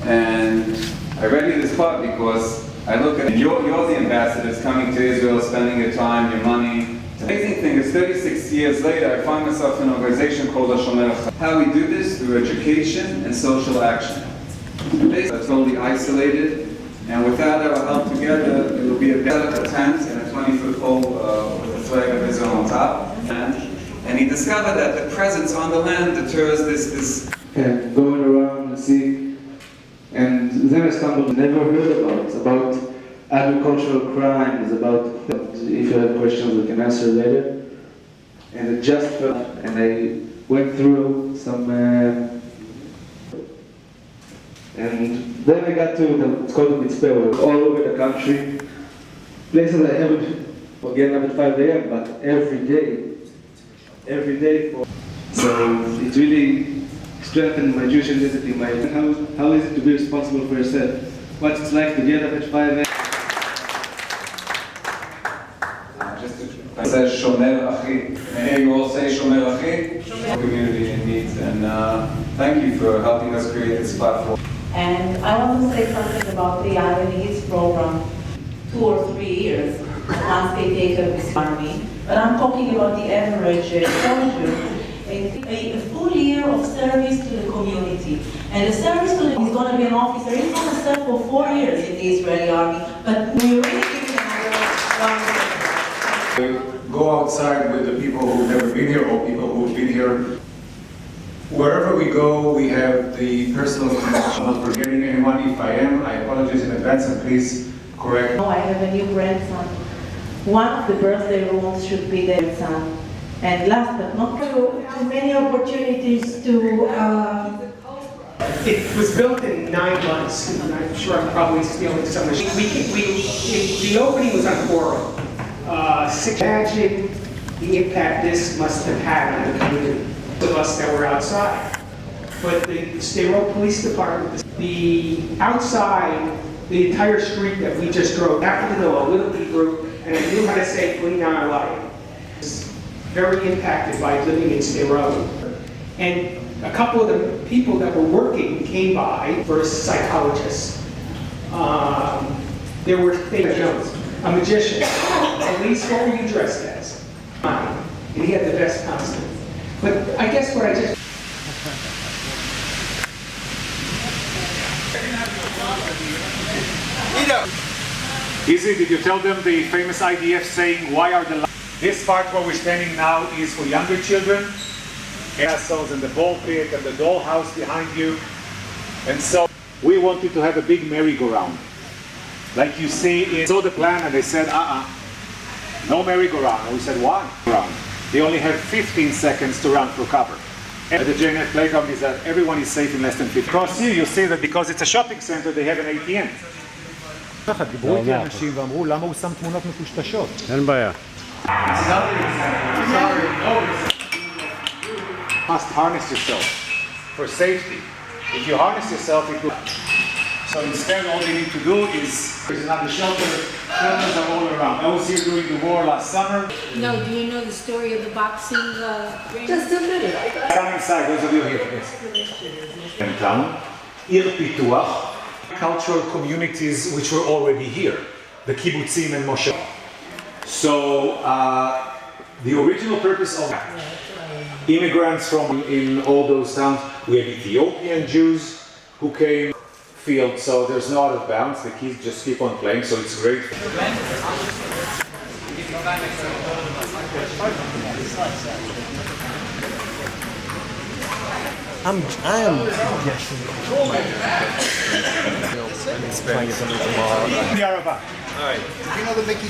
And I read you this part because I look at you're the ambassadors coming to Israel, spending your time, your money. The amazing thing is 36 years later, I find myself in an organization called Shomer. How we do this? Through education and social action. Basically, totally isolated, and without our help together, it will be a tent in a 20-foot hole with the flag of Israel on top. And he discovered that the presence on the land deters this going around and see. And then I stumbled, never heard about agricultural crimes, about, if you have questions we can answer later. And it just felt, and I went through some, and then I got to, it's called the Mitzpeh, all over the country, places I haven't, again up at 5 a.m., but every day. So it really strengthened my Jewish identity. How is it to be responsible for yourself? What it's like to get up at 5 a.m. It says Shomer Achi. May you all say Shomer Achi? Community in need. And thank you for helping us create this platform. And I want to say something about the INE's program. 2 or 3 years once they take up this army. But I'm talking about the average soldier. A full year of service to the community. And the service to the is going to be an officer. He's going to serve for 4 years in the Israeli army. But we really give him another 1 year. Go outside with the people who've never been here or people who've been here. Wherever we go, we have the personal connection. I'm not forgetting anyone. If I am, I apologize in advance and please correct. No, I have a new grandson. One of the birthday rules should be their son. And last but not least, many opportunities to. It was built in 9 months, and I'm sure I'm probably stealing some of the opening was on Quorum. Imagine the impact this must have had on the community, of us that were outside. But the Sderot Police Department, the outside, the entire street that we just drove, happened to know a little bit group, and I knew how to say clean our life. Very impacted by living in Sderot. And a couple of the people that were working came by for a psychologist. There were things, a magician. At least what were you dressed as? And he had the best costume. But I guess what I just... Easy, did you tell them the famous IDF saying, why are the... This part where we're standing now is for younger children. Castles and the ball pit and the dollhouse behind you. And so we wanted to have a big merry-go-round. Like you see, saw the plan and they said, no merry-go-round. And we said, why? They only have 15 seconds to run for cover. And the JNF playground is that everyone is safe in less than 15. Across here you see that because it's a shopping center, they have an ATM. דיברו איתי אנשים ואמרו, למה הוא שם תמונות מטושטשות? אין בעיה. Must harness yourself for safety. If you harness yourself, it will. So instead, all you need to do is there's another shelter. Shelters are all around. I was here during the war last summer. No, do you know the story of the boxing ring? Just a minute. Come inside, those of you here. Yes. In town, Ir Pituach, cultural communities which were already here, the kibbutzim and moshe. So the original purpose of immigrants from in all those towns, we have Ethiopian Jews who came field, so there's no out of bounds. The kids just keep on playing, so it's great. I am guessing. All right. Did you know that Mickey